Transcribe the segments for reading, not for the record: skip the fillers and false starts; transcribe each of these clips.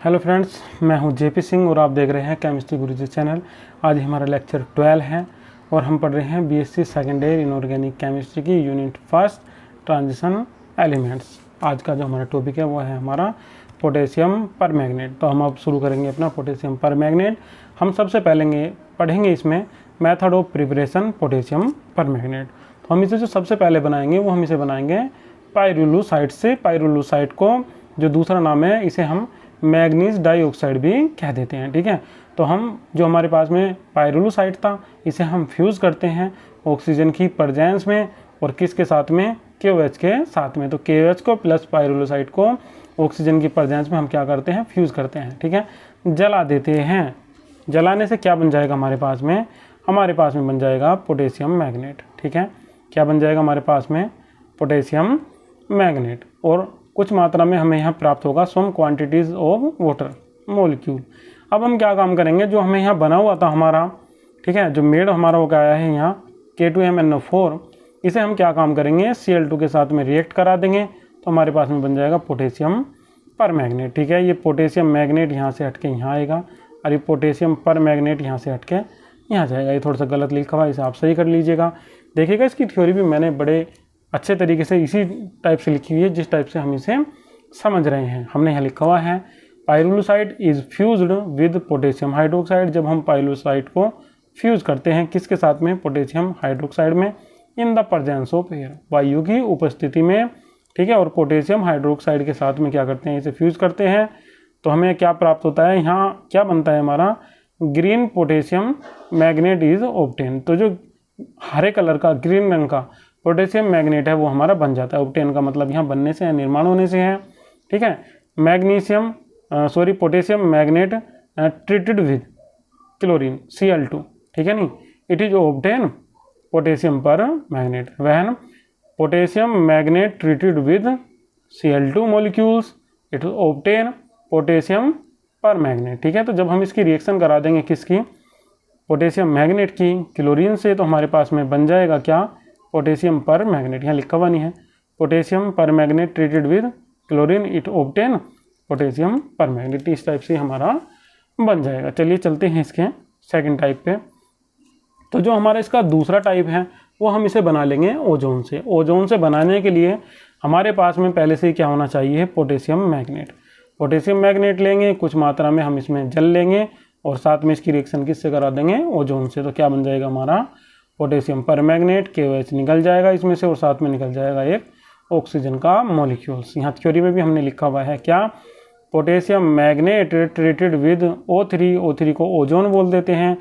Hello friends, मैं हूं JP Singh और आप देख रहे हैं केमिस्ट्री गुरुजी चैनल। आज हमारा लेक्चर 12 है और हम पढ़ रहे हैं BSc second year inorganic chemistry की यूनिट फर्स्ट ट्रांजिशन एलिमेंट्स। आज का जो हमारा टॉपिक है वो है हमारा पोटेशियम परमैंगनेट। तो हम अब शुरू करेंगे अपना पोटेशियम परमैंगनेट। हम सबसे पहले पढ़ेंगे इसमें method of preparation potassium permanganate. तो हम इसे जो सबसे पहले बनाएंगे वो हम इसे बनाएंगे पाइरुलुसाइड से। पाइरुलुसाइड को जो दूसरा नाम है इसे हम मैग्नीज डाइऑक्साइड भी कह देते हैं। ठीक है, तो हम जो हमारे पास में पाइरुलुसाइड था इसे हम फ्यूज़ करते हैं ऑक्सीजन की प्रेजेंस में और किसके साथ में, KOH के साथ में। तो KOH को प्लस पाइरुलुसाइड को ऑक्सीजन की प्रेजेंस में हम क्या करते हैं, फ्यूज़ करते हैं। ठीक है, जला देते हैं। जलाने से क्या बन जाएगा हमारे पास में बन जाएगा पोटेशियम मैग्नेट। ठीक है, क्या बन जाएगा हमारे पास में, पोटेशियम मैग्नेट। और कुछ मात्रा में हमें यहाँ प्राप्त होगा सम क्वांटिटीज़ ऑफ वाटर मॉलिक्यूल। अब हम क्या काम करेंगे, जो हमें यहाँ बना हुआ था हमारा, ठीक है, जो मेड हमारा वो क्या आया है यहाँ K2MnO4, इसे हम क्या काम करेंगे, Cl2 के साथ में रिएक्ट करा देंगे तो हमारे पास में बन जाएगा पोटेशियम परमैंगनेट। ठीक है, ये पोटेशियम मैग्नेट यहाँ से हटके यहाँ आएगा और ये पोटेशियम परमैंगनेट यहाँ से हटके यहाँ जाएगा। ये थोड़ा सा गलत लिखा हुआ है, इसे आप सही कर लीजिएगा। देखिएगा इसकी थ्योरी भी मैंने बड़े अच्छे तरीके से इसी टाइप से लिखी हुई है जिस टाइप से हम इसे समझ रहे हैं। हमने यहाँ लिखा हुआ है pyrolusite is fused with potassium hydroxide. जब हम पाइरुलुसाइड को फ्यूज करते हैं किसके साथ में, पोटेशियम हाइड्रोक्साइड में, in the presence of air, वायु की उपस्थिति में। ठीक है, और पोटेशियम हाइड्रोक्साइड के साथ में क्या करते हैं, इसे फ्यूज करते हैं तो हमें क्या प्राप्त होता है, यहाँ क्या बनता है हमारा, green potassium magnet is obtain. तो जो हरे कलर का, ग्रीन रंग का पोटेशियम मैग्नेट है वो हमारा बन जाता है। ऑब्टेन का मतलब यहाँ बनने से है, निर्माण होने से है। ठीक है, potassium magnet treated with chlorine Cl2। ठीक है नहीं, इट इज ऑब्टेन पोटेशियम पर magnet when potassium magnet treated with Cl2 molecules, it is obtain potassium पर मैग्नेट। ठीक है, तो जब हम इसकी रिएक्शन करा देंगे किसकी, पोटेशियम मैग्नेट की क्लोरीन से, तो हमारे पास में बन जाएगा क्या, पोटेशियम पर मैग्नेट। यहाँ लिखा हुआ नहीं है, पोटेशियम पर magnet treated with chlorine it obtain potassium पर मैग्नेट। इस टाइप से हमारा बन जाएगा। चलिए चलते हैं इसके सेकंड टाइप पे। तो जो हमारा इसका दूसरा टाइप है वो हम इसे बना लेंगे ओजोन से। ओजोन से बनाने के लिए हमारे पास में पहले से ही क्या होना चाहिए, पोटेशियम मैग्नेट। पोटेशियम मैग्नेट लेंगे, कुछ मात्रा में हम इसमें जल लेंगे और साथ में इसकी रिएक्शन किससे करा देंगे, ओजोन से। तो क्या बन जाएगा हमारा पोटेशियम परमैंगनेट, KOH निकल जाएगा इसमें से और साथ में निकल जाएगा एक ऑक्सीजन का मॉलिक्यूल्स। यहाँ थ्योरी में भी हमने लिखा हुआ है क्या, potassium magnet treated with O3। O3 को ओजोन बोल देते हैं।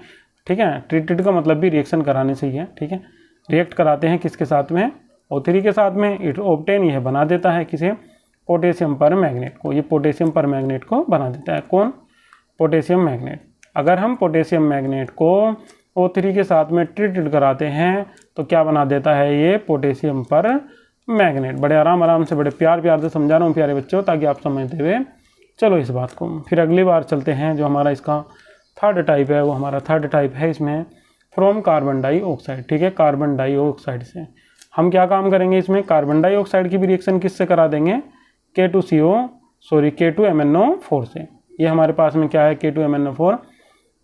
ठीक है, ट्रीटेड का मतलब भी रिएक्शन कराने से ही है। ठीक है, रिएक्ट कराते हैं किसके साथ में, O3 के साथ में, इट ऑब्टेन यह बना देता है किसे, पोटेशियम परमैंगनेट को। ये पोटेशियम परमैंगनेट को बना देता है कौन, पोटेशियम मैग्नेट। अगर हम पोटेशियम मैग्नेट को O3 के साथ में ट्रीटेड कराते हैं तो क्या बना देता है ये, पोटेशियम पर मैग्नेट। बड़े आराम से, बड़े प्यार से समझा रहा हूँ प्यारे बच्चों, ताकि आप समझते हुए चलो इस बात को। फिर अगली बार चलते हैं, जो हमारा इसका थर्ड टाइप है वो हमारा थर्ड टाइप है इसमें फ्रॉम कार्बन डाइऑक्साइड। ठीक है, कार्बन डाइऑक्साइड से हम क्या काम करेंगे, इसमें कार्बन डाइऑक्साइड की भी रिएक्शन किससे करा देंगे, K2MnO4 से। ये हमारे पास में क्या है, K2MnO4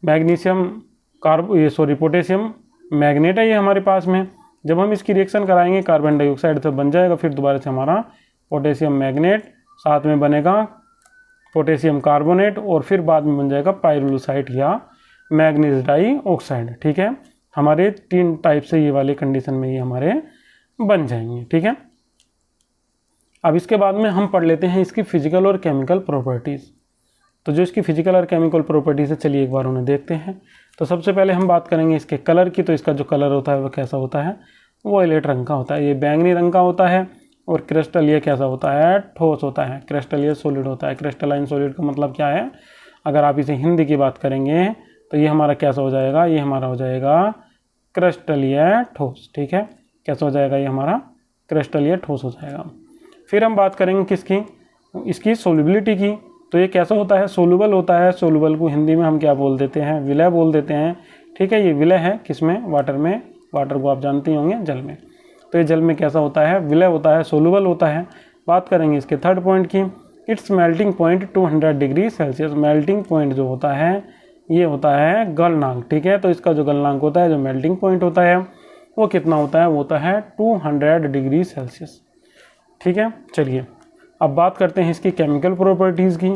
मैग्नीशियम पोटेशियम मैग्नेट है ये हमारे पास में। जब हम इसकी रिएक्शन कराएंगे कार्बन डाइऑक्साइड तो बन जाएगा फिर दोबारा से हमारा पोटेशियम मैग्नेट, साथ में बनेगा पोटेशियम कार्बोनेट और फिर बाद में बन जाएगा पाइरुलुसाइड या मैग्नीज डाइऑक्साइड। ठीक है, हमारे 3 टाइप से ये वाले कंडीशन में ये हमारे बन जाएंगे। ठीक है, अब इसके बाद में हम पढ़ लेते हैं इसकी फिजिकल और केमिकल प्रॉपर्टीज़। तो जो इसकी फिजिकल और केमिकल प्रॉपर्टीज़ है, चलिए एक बार उन्हें देखते हैं। तो सबसे पहले हम बात करेंगे इसके कलर की। तो इसका जो कलर होता है वो कैसा होता है, वॉयलेट रंग का होता है, ये बैंगनी रंग का होता है। और क्रिस्टल ये कैसा होता है, ठोस होता है। क्रिस्टल ये सॉलिड होता है। क्रिस्टलाइन सॉलिड का मतलब क्या है, अगर आप इसे हिंदी की बात करेंगे तो ये हमारा कैसा हो जाएगा, ये हमारा हो जाएगा क्रिस्टलीय ठोस। ठीक है, कैसा हो जाएगा, ये हमारा क्रिस्टलीय ठोस हो जाएगा। फिर हम बात करेंगे किसकी, इसकी सोल्युबिलिटी की। तो ये कैसा होता है, सोलुबल होता है। सोलुबल को हिंदी में हम क्या बोल देते हैं, विलय बोल देते हैं। ठीक है, ये विलय है किसमें, वाटर में। वाटर को आप जानते ही होंगे, जल में। तो ये जल में कैसा होता है, विलय होता है, सोलुबल होता है। बात करेंगे इसके थर्ड पॉइंट की, it's melting point 200 degree Celsius. Melting point जो होता है ये होता है गलनांक, ठीक है। तो इसका जो गलनांक होता है, जो मेल्टिंग पॉइंट होता है वो कितना होता है, वो होता है 200 डिग्री सेल्सियस, ठीक है। चलिए अब बात करते हैं इसकी केमिकल प्रॉपर्टीज़ की।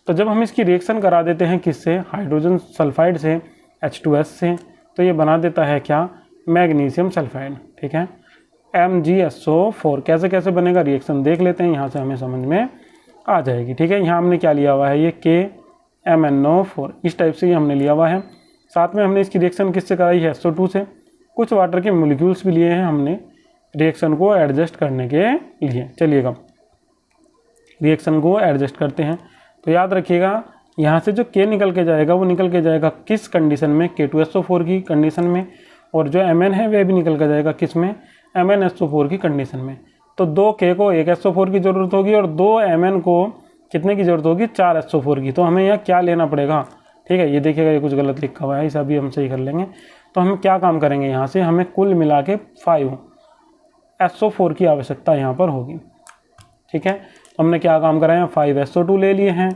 तो जब हम इसकी रिएक्शन करा देते हैं किससे, हाइड्रोजन सल्फाइड से, H2S से, तो ये बना देता है क्या, मैग्नीशियम सल्फाइड, ठीक है, MgSO4। कैसे कैसे बनेगा रिएक्शन देख लेते हैं, यहाँ से हमें समझ में आ जाएगी, ठीक है। यहाँ हमने क्या लिया हुआ है, ये KMnO4, इस टाइप से ये हमने लिया हुआ है। साथ में हमने इसकी रिएक्शन किससे कराई है, SO2 से। कुछ वाटर के मोलिक्यूल्स भी लिए हैं हमने रिएक्शन को एडजस्ट करने के लिए। चलिएगा रिएक्शन को एडजस्ट करते हैं। तो याद रखिएगा यहाँ से जो K निकल के जाएगा वो निकल के जाएगा किस कंडीशन में, K2SO4 की कंडीशन में, और जो Mn है वह भी निकल के जाएगा किस में, MnSO4 की कंडीशन में। तो 2 K को 1 SO4 की ज़रूरत होगी और 2 Mn को कितने की ज़रूरत होगी, 4 SO4 की। तो हमें यहाँ क्या लेना पड़ेगा, ठीक है। ये देखिएगा ये कुछ गलत लिखा हुआ है, इसे अभी हम सही कर लेंगे। तो हम क्या काम करेंगे, यहाँ से हमें कुल मिला के 5 SO4 की आवश्यकता यहाँ पर होगी, ठीक है। हमने क्या काम करा है, 5 SO2 ले लिए हैं।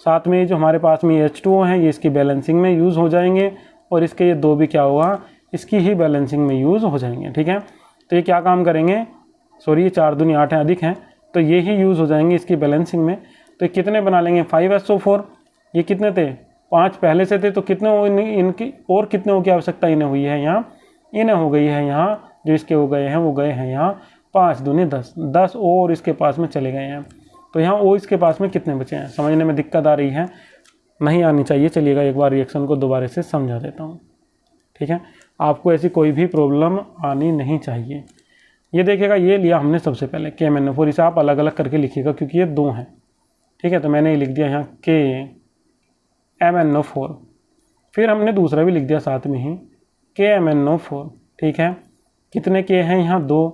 साथ में जो हमारे पास में H2O हैं ये इसकी बैलेंसिंग में यूज़ हो जाएंगे, और इसके ये 2 भी क्या होगा, इसकी ही बैलेंसिंग में यूज़ हो जाएंगे, ठीक है। तो ये क्या काम करेंगे, सॉरी ये 4 दूनी 8 हैं, अधिक हैं, तो ये ही यूज़ हो जाएंगे इसकी बैलेंसिंग में। तो ये कितने बना लेंगे, 5 SO4। ये कितने थे, 5 पहले से थे, तो कितने इनकी और कितने हो की आवश्यकता इन्हें हुई है, यहाँ इन्हें हो गई है, यहाँ जो इसके हो गए हैं वो गए हैं यहाँ 5 दूनी 10, 10 और इसके पास में चले गए हैं। तो यहाँ ओ इसके पास में कितने बचे हैं, समझने में दिक्कत आ रही है, नहीं आनी चाहिए। चलिएगा एक बार रिएक्शन को दोबारा से समझा देता हूँ, ठीक है। आपको ऐसी कोई भी प्रॉब्लम आनी नहीं चाहिए। ये देखिएगा ये लिया हमने सबसे पहले KMnO4, इसे आप अलग अलग करके लिखिएगा क्योंकि ये 2 हैं, ठीक है। तो मैंने ये लिख दिया यहाँ KMnO4, फिर हमने दूसरा भी लिख दिया साथ में ही KMnO4, ठीक है। कितने K हैं यहाँ 2,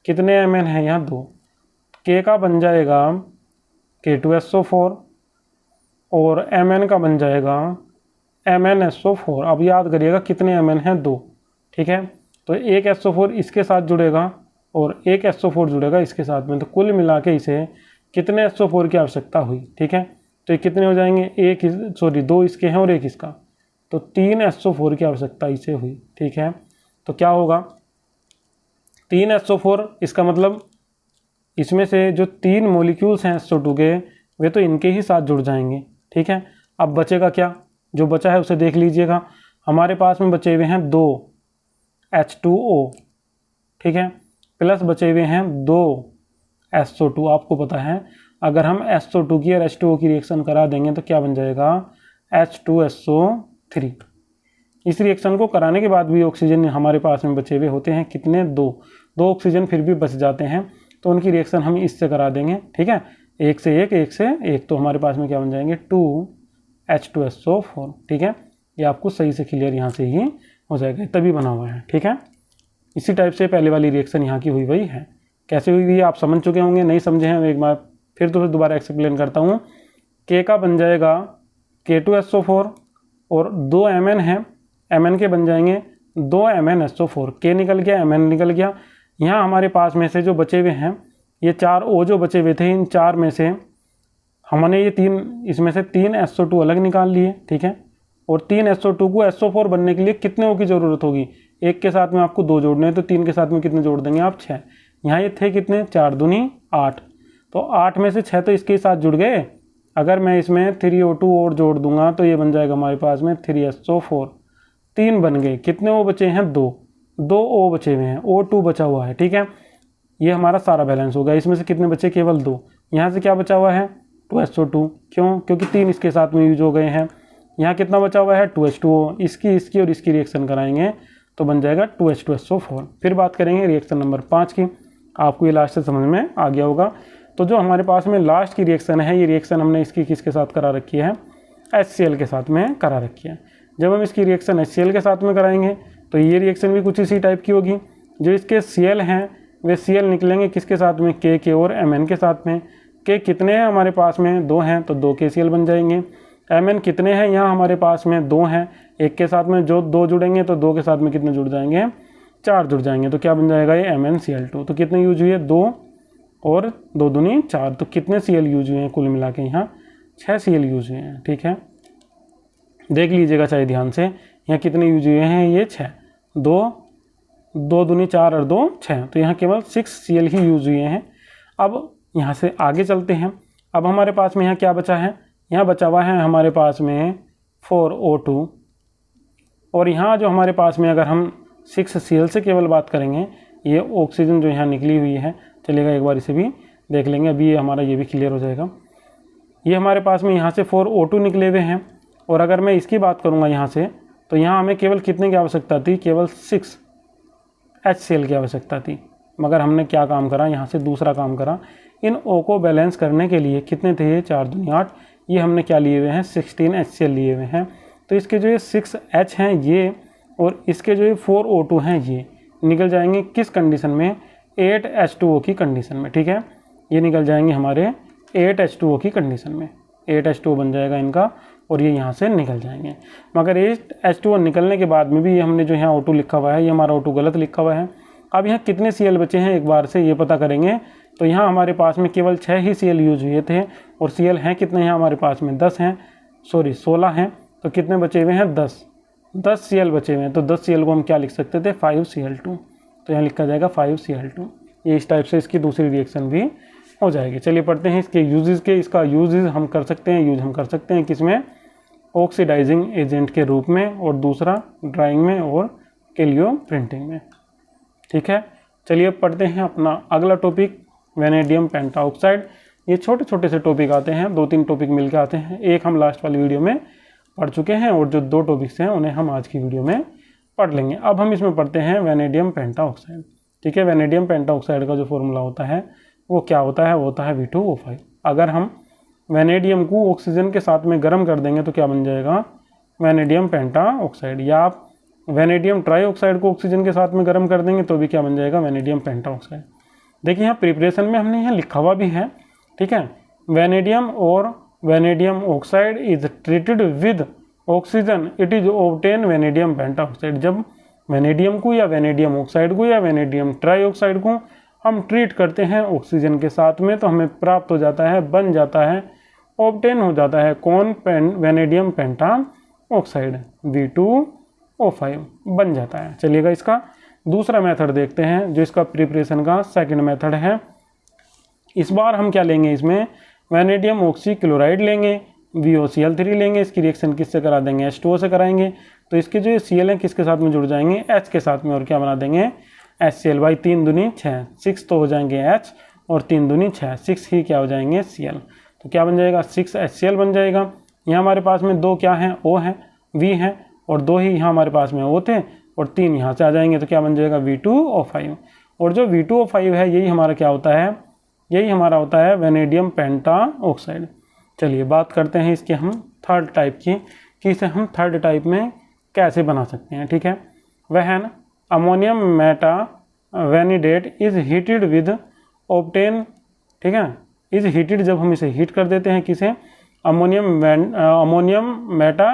कितने Mn हैं यहाँ 2, K का बन जाएगा K2SO4 और Mn का बन जाएगा MnSO4। अब याद करिएगा कितने Mn हैं 2, ठीक है। तो एक SO4 इसके साथ जुड़ेगा और एक SO4 जुड़ेगा इसके साथ में, तो कुल मिला के इसे कितने SO4 की आवश्यकता हुई, ठीक है। तो ये कितने हो जाएंगे, 2 इसके हैं और 1 इसका, तो 3 SO4 की आवश्यकता इसे हुई, ठीक है। तो क्या होगा, 3 SO4, इसका मतलब इसमें से जो 3 मॉलिक्यूल्स हैं SO2 के वे तो इनके ही साथ जुड़ जाएंगे, ठीक है। अब बचेगा क्या, जो बचा है उसे देख लीजिएगा। हमारे पास में बचे हुए हैं 2 H2O, ठीक है, प्लस बचे हुए हैं 2 SO2। आपको पता है अगर हम SO2 की और H2O की रिएक्शन करा देंगे तो क्या बन जाएगा, H2SO3। इस रिएक्शन को कराने के बाद भी ऑक्सीजन हमारे पास में बचे हुए होते हैं कितने, 2 ऑक्सीजन फिर भी बच जाते हैं, तो उनकी रिएक्शन हम इससे करा देंगे, ठीक है। 1 से 1, 1 से 1, तो हमारे पास में क्या बन जाएंगे, 2H2SO4, ठीक है। ये आपको सही से क्लियर यहाँ से ही हो जाएगा, तभी बना हुआ है, ठीक है। इसी टाइप से पहले वाली रिएक्शन यहाँ की हुई वही है। कैसे हुई हुई आप समझ चुके होंगे, नहीं समझे हैं एक बार फिर तो दोबारा एक्सप्लेन करता हूँ। K का बन जाएगा K2SO4 और 2 Mn हैं, Mn के बन जाएंगे 2 MnSO4। K निकल गया, Mn निकल गया। यहाँ हमारे पास में से जो बचे हुए हैं ये 4 O जो बचे हुए थे, इन 4 में से हमने ये 3, इसमें से 3 SO2 अलग निकाल लिए, ठीक है। और 3 SO2 को SO4 बनने के लिए कितने O की ज़रूरत होगी, 1 के साथ में आपको 2 जोड़ने हैं, तो 3 के साथ में कितने जोड़ देंगे आप, 6। यहाँ ये थे कितने, 4 दूनी 8, तो 8 में से 6 तो इसके साथ जुड़ गए। अगर मैं इसमें 3O2 और जोड़ दूंगा तो ये बन जाएगा हमारे पास में 3SO4, 3 बन गए। कितने O बचे हैं, 2 O बचे हुए हैं, O2 बचा हुआ है, ठीक है। ये हमारा सारा बैलेंस होगा। इसमें से कितने बचे, केवल 2। यहाँ से क्या बचा हुआ है, 2SO2, क्यों, क्योंकि 3 इसके साथ में यूज हो गए हैं। यहाँ कितना बचा हुआ है, 2H2O, इसकी और इसकी रिएक्शन कराएंगे तो बन जाएगा 2H2SO4। फिर बात करेंगे रिएक्शन नंबर 5 की। आपको ये लास्ट से समझ में आ गया होगा। तो जो हमारे पास में लास्ट की रिएक्शन है, ये रिएक्शन हमने इसकी किसके साथ करा रखी है, HCl के साथ में करा रखी है। जब हम इसकी रिएक्शन HCl के साथ में कराएंगे तो ये रिएक्शन भी कुछ इसी टाइप की होगी। जो इसके Cl हैं वे Cl निकलेंगे किसके साथ में, K के और Mn के साथ में। K कितने हैं हमारे पास में, 2 हैं, तो 2 KCl बन जाएंगे। Mn कितने हैं यहाँ हमारे पास में, 2 हैं, 1 के साथ में जो 2 जुड़ेंगे तो 2 के साथ में कितने जुड़ जाएंगे, 4 जुड़ जाएंगे, तो क्या बन जाएगा ये MnCl2। तो कितने यूज हुए, 2 और 2 दूनी 4, तो कितने Cl यूज हुए हैं कुल मिला के? यहाँ 6 Cl यूज हुए हैं। ठीक है, देख लीजिएगा चाहे ध्यान से, यहाँ कितने यूज हुए हैं? ये 6, 2 दूनी 4 और 2 6, तो यहाँ केवल 6 Cl ही यूज हुए हैं। अब यहाँ से आगे चलते हैं। अब हमारे पास में यहाँ क्या बचा है? यहाँ बचा हुआ है हमारे पास में 4O2, और यहाँ जो हमारे पास में अगर हम 6 Cl से केवल बात करेंगे, ये ऑक्सीजन जो यहाँ निकली हुई है, चलिएगा एक बार इसे भी देख लेंगे, अभी ये हमारा ये भी क्लियर हो जाएगा। ये हमारे पास में यहाँ से 4O2 निकले हुए हैं, और अगर मैं इसकी बात करूँगा यहाँ से, तो यहाँ हमें केवल कितने की आवश्यकता थी? केवल 6 HCl की आवश्यकता थी। मगर हमने क्या काम करा? यहाँ से दूसरा काम करा। इन O को बैलेंस करने के लिए कितने थे? 4 दूनी 8, ये हमने क्या लिए हुए हैं? 16 HCl लिए हुए हैं। तो इसके जो ये 6H हैं ये, और इसके जो ये 4O2 हैं ये निकल जाएंगे किस कंडीशन में? 8H2O की कंडीशन में। ठीक है, ये निकल जाएंगे हमारे 8H2O की कंडीशन में, 8H2O बन जाएगा इनका, और ये यहाँ से निकल जाएंगे। मगर 8H2O निकलने के बाद में भी ये हमने जो यहाँ O2 लिखा हुआ है, ये हमारा O2 गलत लिखा हुआ है। अब यहाँ कितने Cl बचे हैं एक बार से ये पता करेंगे। तो यहाँ हमारे पास में केवल 6 ही Cl यूज हुए थे, और Cl हैं कितने हैं हमारे पास में? 10 हैं, सॉरी 16 हैं। तो कितने बचे हुए हैं? 10 Cl बचे हुए हैं। तो 10 Cl को हम क्या लिख सकते थे? 5Cl2। तो यहाँ लिखा जाएगा 5Cl2। ये इस टाइप से इसकी दूसरी रिएक्शन भी हो जाएगी। चलिए पढ़ते हैं इसके यूजेस के। इसका यूजेस हम कर सकते हैं किसमें? ऑक्सीडाइजिंग एजेंट के रूप में, और दूसरा ड्राइंग में और केलियो प्रिंटिंग में। ठीक है, चलिए पढ़ते हैं अपना अगला टॉपिक, वेनेडियम पेंटाऑक्साइड। ये छोटे छोटे से टॉपिक आते हैं, 2-3 टॉपिक मिलकर आते हैं। एक हम लास्ट वाली वीडियो में पढ़ चुके हैं, और जो 2 टॉपिक्स हैं उन्हें हम आज की वीडियो में पढ़ लेंगे। अब हम इसमें पढ़ते हैं वेनेडियम पेंटाऑक्साइड। ठीक है, वेनेडियम पेंटाऑक्साइड का जो फॉर्मूला होता है वो क्या होता है? वो होता है V2O5। अगर हम वेनेडियम को ऑक्सीजन के साथ में गर्म कर देंगे तो क्या बन जाएगा? Vanadium pentoxide. या आप वेनेडियम ट्राईऑक्साइड को ऑक्सीजन के साथ में गर्म कर देंगे तो भी क्या बन जाएगा? Vanadium pentoxide. देखिए यहाँ प्रिपरेशन में हमने यहाँ लिखा हुआ भी है। ठीक है, वेनेडियम और vanadium oxide is treated with oxygen, it is obtain vanadium pentoxide. जब वेनेडियम को या वेनेडियम ऑक्साइड को या वेनेडियम ट्राईऑक्साइड को हम ट्रीट करते हैं ऑक्सीजन के साथ में, तो हमें प्राप्त हो जाता है, बन जाता है, ऑब्टेन हो जाता है कौन? वेनेडियम पेंटाऑक्साइड, V2O5 बन जाता है। चलिएगा इसका दूसरा मेथड देखते हैं, जो इसका प्रिपरेशन का सेकंड मेथड है। इस बार हम क्या लेंगे? इसमें वेनेडियम ऑक्सी क्लोराइड लेंगे, VOCl3 लेंगे। इसकी रिएक्शन किससे करा देंगे? H2O से कराएंगे। तो इसके जो Cl हैं किसके साथ में जुड़ जाएंगे? H के साथ में, और क्या बना देंगे? HCl। भाई 3 दूनी 6, 6 तो हो जाएंगे H, और 3 दूनी 6, 6 ही क्या हो जाएंगे? Cl। तो क्या बन जाएगा? 6HCl बन जाएगा। यहाँ हमारे पास में 2 क्या हैं? O हैं, V हैं, और 2 ही यहाँ हमारे पास में O थे, और 3 यहाँ से आ जाएंगे, तो क्या बन जाएगा? V2O5। और जो V2O5 है यही हमारा क्या होता है? यही हमारा होता है वेनेडियम पेंटाऑक्साइड। चलिए बात करते हैं इसके हम थर्ड टाइप की, कि इसे हम थर्ड टाइप में कैसे बना सकते हैं। ठीक है, when ammonium meta vanadate is heated with obtain. ठीक है, इज हीटेड, जब हम इसे हीट कर देते हैं किसे? अमोनियम मेटा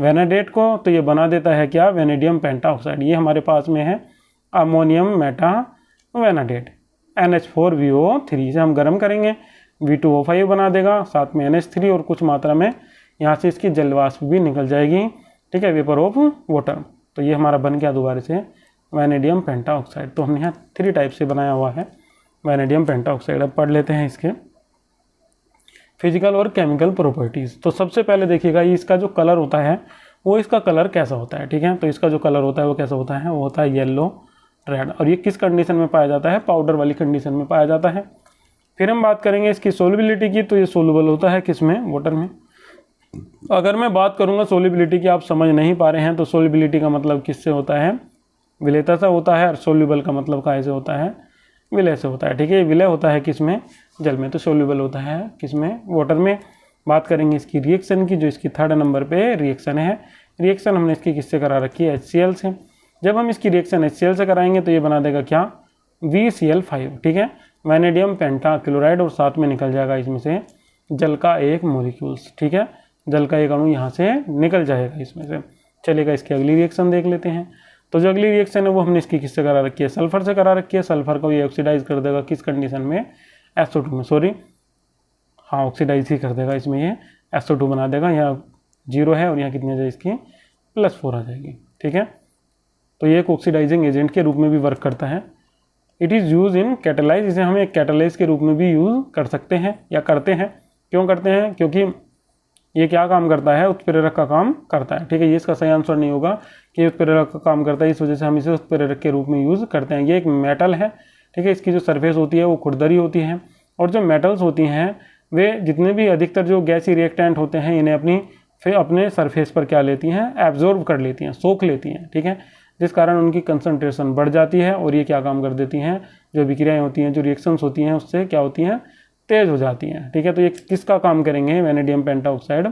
वेनिडेट को, तो ये बना देता है क्या? Vanadium pentoxide. ये हमारे पास में है अमोनियम मेटा वेनिडेट, NH4VO3 से हम गर्म करेंगे, V2O5 बना देगा, साथ में NH3, और कुछ मात्रा में यहाँ से इसकी जलवाष्प भी निकल जाएगी। ठीक है, वेपर ऑफ वाटर। तो ये हमारा बन गया दोबारा से वेनेडियम पेंटाऑक्साइड। तो हमने यहाँ 3 टाइप से बनाया हुआ है वेनेडियम पेंटाऑक्साइड। अब पढ़ लेते हैं इसके फिजिकल और केमिकल प्रॉपर्टीज़। तो सबसे पहले देखिएगा ये इसका जो कलर होता है वो इसका कलर कैसा होता है। ठीक है, तो इसका जो कलर होता है वो कैसा होता है? वो होता है येलो रेड। और ये किस कंडीशन में पाया जाता है? पाउडर वाली कंडीशन में पाया जाता है। फिर हम बात करेंगे इसकी सोल्युबिलिटी की, तो ये सोल्यूबल होता है किसमें? वाटर में। अगर मैं बात करूंगा सोल्युबिलिटी की, आप समझ नहीं पा रहे हैं, तो सोल्युबिलिटी का मतलब किससे होता है? विलेयता से होता है। और सोल्यूबल का मतलब काहे से होता है? विलय से होता है। ठीक है, विलय होता है किसमें? जल में। तो सोल्यूबल होता है किसमें? वाटर में। बात करेंगे इसकी रिएक्शन की, जो इसकी 3rd नंबर पे रिएक्शन है। रिएक्शन हमने इसकी किससे करा रखी है? HCl से। जब हम इसकी रिएक्शन HCl से कराएंगे तो ये बना देगा क्या? VCl5। ठीक है, वेनेडियम पेंटाक्लोराइड, और साथ में निकल जाएगा इसमें से जल का एक मॉलिक्यूल्स। ठीक है, जल का एक अणु यहाँ से निकल जाएगा इसमें से। चलेगा, इसकी अगली रिएक्शन देख लेते हैं। तो जो अगली रिएक्शन है वो हमने इसकी किससे करा रखी है? सल्फर से करा रखी है। सल्फर को ये ऑक्सीडाइज कर देगा किस कंडीशन में? SO2 में, सॉरी हाँ ऑक्सीडाइज ही कर देगा इसमें, ये SO2 बना देगा। यहाँ 0 है और यहाँ कितनी आ जाए इसकी +4 आ जाएगी, ठीक है। तो ये एक ऑक्सीडाइजिंग एजेंट के रूप में भी वर्क करता है। It is use in catalyse, इसे हम एक कैटालाइज के रूप में भी यूज़ कर सकते हैं या करते हैं। क्यों करते हैं? क्योंकि ये क्या काम करता है, उत्प्रेरक का काम करता है, ठीक है। ये इसका सही आंसर नहीं होगा कि उत्प्रेरक का काम करता है, इस वजह से हम इसे उत्प्रेरक के रूप में यूज़ करते हैं। ये एक मेटल है, ठीक है। इसकी जो सरफेस होती है वो खुरदरी होती है, और जो मेटल्स होती हैं वे जितने भी अधिकतर जो गैसी रिएक्टेंट होते हैं इन्हें फिर अपने सरफेस पर क्या लेती हैं, एब्जॉर्ब कर लेती हैं, सोख लेती हैं, ठीक है। जिस कारण उनकी कंसंट्रेशन बढ़ जाती है और ये क्या काम कर देती हैं, जो विक्रियाएं होती हैं, जो रिएक्शंस होती हैं उससे क्या होती हैं, तेज हो जाती हैं, ठीक है। तो ये किसका काम करेंगे, वैनेडियम पेंटाऑक्साइड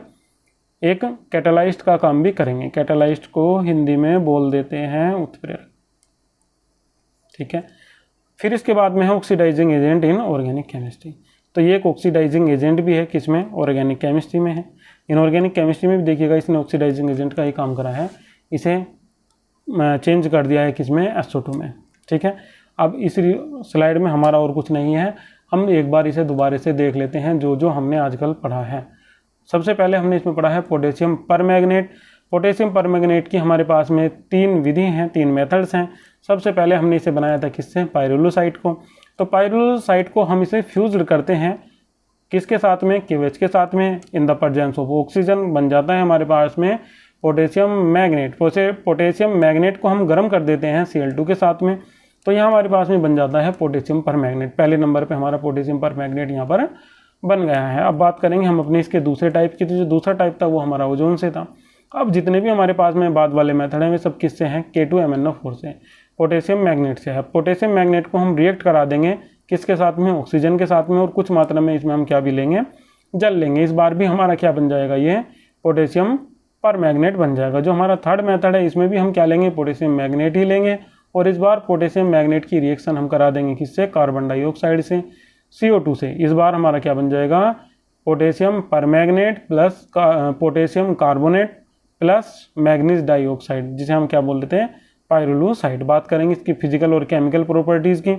एक कैटालाइस्ट का काम भी करेंगे। कैटालाइस्ट को हिंदी में बोल देते हैं उत्प्रेरक, ठीक है। फिर इसके बाद में है oxidising agent in organic chemistry. तो ये एक ऑक्सीडाइजिंग एजेंट भी है, किसमें, ऑर्गेनिक केमिस्ट्री में है। इनऑर्गेनिक केमिस्ट्री में भी देखिएगा इसने ऑक्सीडाइजिंग एजेंट का ही काम करा है, इसे चेंज कर दिया है किसमें, SO2 में, ठीक है। अब इस स्लाइड में हमारा और कुछ नहीं है, हम एक बार इसे दोबारा से देख लेते हैं जो जो हमने आजकल पढ़ा है। सबसे पहले हमने इसमें पढ़ा है पोटेशियम परमैंगनेट। पोटेशियम परमैंगनेट की हमारे पास में 3 विधि हैं, 3 मेथड्स हैं। सबसे पहले हमने इसे बनाया था किससे, पाइरोलुसाइट को। तो पाइरोलुसाइट को हम इसे फ्यूज्ड करते हैं किसके साथ में, KOH के साथ में, in the presence of oxygen बन जाता है हमारे पास में पोटेशियम मैग्नेट। पोटेशियम मैग्नेट को हम गर्म कर देते हैं Cl2 के साथ में, तो यहाँ हमारे पास में बन जाता है पोटेशियम परमैंगनेट। पहले नंबर पे हमारा पोटेशियम परमैंगनेट यहाँ पर बन गया है। अब बात करेंगे हम अपने इसके दूसरे टाइप की, तो जो दूसरा टाइप था वो हमारा ओजोन से था। अब जितने भी हमारे पास में बाद वाले मेथड हैं वे सब किससे हैं, K2MnO4 से, पोटेशियम मैग्नेट से है। पोटेशियम मैग्नेट को हम रिएक्ट करा देंगे किसके साथ में, ऑक्सीजन के साथ में, और कुछ मात्रा में इसमें हम क्या भी लेंगे, जल लेंगे। इस बार भी हमारा क्या बन जाएगा, ये पोटेशियम परमैंगनेट बन जाएगा। जो हमारा थर्ड मेथड है इसमें भी हम क्या लेंगे, पोटेशियम मैग्नेट ही लेंगे, और इस बार पोटेशियम मैग्नेट की रिएक्शन हम करा देंगे किससे, कार्बन डाइऑक्साइड से, CO2 से। इस बार हमारा क्या बन जाएगा, potassium permanganate plus potassium carbonate plus manganese dioxide, जिसे हम क्या बोल देते हैं, पाइरोलुसाइट। बात करेंगे इसकी फिजिकल और केमिकल प्रॉपर्टीज़ की।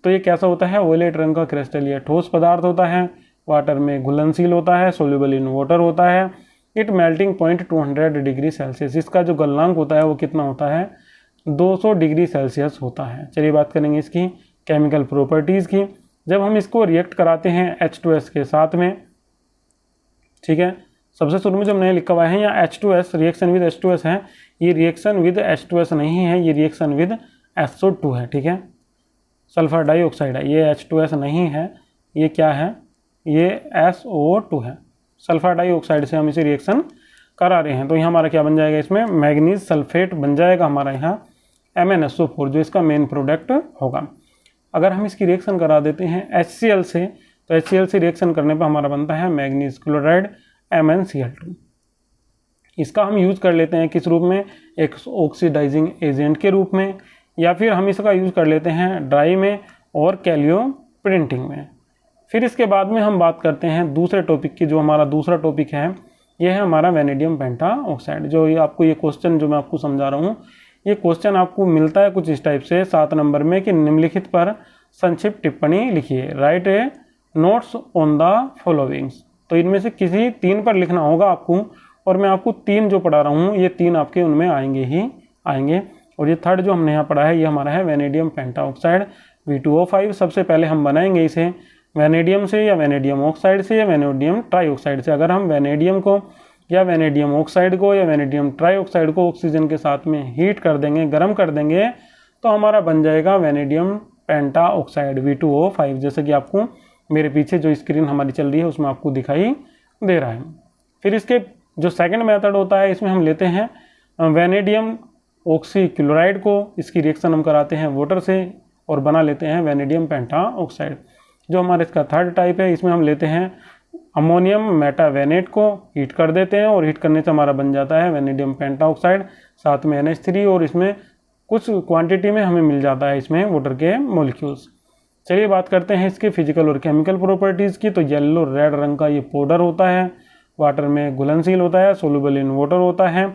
तो ये कैसा होता है, वोलेट रंग का क्रिस्टल, ये ठोस पदार्थ होता है, वाटर में घुलनशील होता है, सोल्यूबल इन वाटर होता है। It melting point 200 degree Celsius, इसका जो गलनांक होता है वो कितना होता है, 200 डिग्री सेल्सियस होता है। चलिए बात करेंगे इसकी केमिकल प्रॉपर्टीज़ की। जब हम इसको रिएक्ट कराते हैं H2S के साथ में, ठीक है, सबसे शुरू में जो हमने लिखा हुआ है यहाँ H2S, रिएक्शन विद H2S है, ये रिएक्शन विद H2S नहीं है, ये रिएक्शन विद SO2 है, ठीक है, सल्फर डाइऑक्साइड है, ये H2S नहीं है, ये क्या है, ये SO2 है। सल्फर डाइऑक्साइड से हम इसे रिएक्शन करा रहे हैं, तो यहाँ हमारा क्या बन जाएगा, इसमें मैग्नीज सल्फेट बन जाएगा हमारा यहाँ MnSO4, जो इसका मेन प्रोडक्ट होगा। अगर हम इसकी रिएक्शन करा देते हैं HCl से, तो HCl से रिएक्शन करने पर हमारा बनता है मैग्नीज क्लोराइड MnCl2। इसका हम यूज़ कर लेते हैं किस रूप में, एक ऑक्सीडाइजिंग एजेंट के रूप में, या फिर हम इसका यूज़ कर लेते हैं ड्राई में और कैलियो प्रिंटिंग में। फिर इसके बाद में हम बात करते हैं दूसरे टॉपिक की। जो हमारा दूसरा टॉपिक है ये है हमारा वैनेडियम पेंटाऑक्साइड। जो ये आपको ये क्वेश्चन जो मैं आपको समझा रहा हूँ, ये क्वेश्चन आपको मिलता है कुछ इस टाइप से 7 नंबर में कि निम्नलिखित पर संक्षिप्त टिप्पणी लिखिए, right A notes on the followings. तो इनमें से किसी 3 पर लिखना होगा आपको, और मैं आपको 3 जो पढ़ा रहा हूँ ये 3 आपके उनमें आएंगे ही आएंगे। और ये थर्ड जो हमने यहाँ पढ़ा है ये हमारा है वैनेडियम पेंटाऑक्साइड V2O5। सबसे पहले हम बनाएंगे इसे वैनेडियम से या वैनेडियम ऑक्साइड से या वैनेडियम ट्राईऑक्साइड से। अगर हम वैनेडियम को या वैनेडियम ऑक्साइड को या वैनेडियम ट्राईऑक्साइड को ऑक्सीजन के साथ में हीट कर देंगे, गर्म कर देंगे, तो हमारा बन जाएगा वैनेडियम पेंटाऑक्साइड V2O5, जैसे कि आपको मेरे पीछे जो स्क्रीन हमारी चल रही है उसमें आपको दिखाई दे रहा है। फिर इसके जो सेकंड मेथड होता है इसमें हम लेते हैं वैनेडियम ऑक्सी क्लोराइड को, इसकी रिएक्शन हम कराते हैं वाटर से और बना लेते हैं वैनेडियम पेंटाऑक्साइड। जो हमारा इसका थर्ड टाइप है इसमें हम लेते हैं अमोनियम मेटावेनेट को, हीट कर देते हैं और हीट करने से हमारा बन जाता है वैनेडियम पेंटाऑक्साइड, साथ में NH3, और इसमें कुछ क्वांटिटी में हमें मिल जाता है इसमें वाटर के मॉलिक्यूल्स। चलिए बात करते हैं इसके फिजिकल और केमिकल प्रॉपर्टीज़ की। तो येलो रेड रंग का ये पाउडर होता है, वाटर में घुलनशील होता है, सोल्यूबल इन वाटर होता है।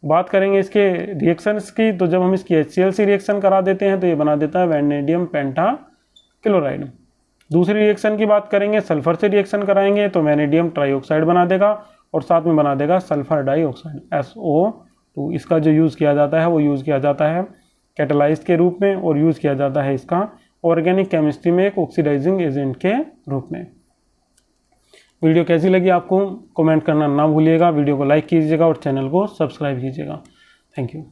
बात करेंगे इसके रिएक्शंस की, तो जब हम इसकी HCl से रिएक्शन करा देते हैं तो ये बना देता है वैनेडियम पेंटाक्लोराइड। दूसरी रिएक्शन की बात करेंगे, सल्फर से रिएक्शन कराएंगे तो वैनेडियम ट्राइऑक्साइड बना देगा और साथ में बना देगा सल्फर डाइऑक्साइड SO2। इसका जो यूज़ किया जाता है वो यूज़ किया जाता है कैटालाइस्ट के रूप में और यूज़ किया जाता है इसका ऑर्गेनिक केमिस्ट्री में एक ऑक्सीडाइजिंग एजेंट के रूप में। वीडियो कैसी लगी आपको कमेंट करना ना भूलिएगा, वीडियो को लाइक कीजिएगा और चैनल को सब्सक्राइब कीजिएगा। Thank you.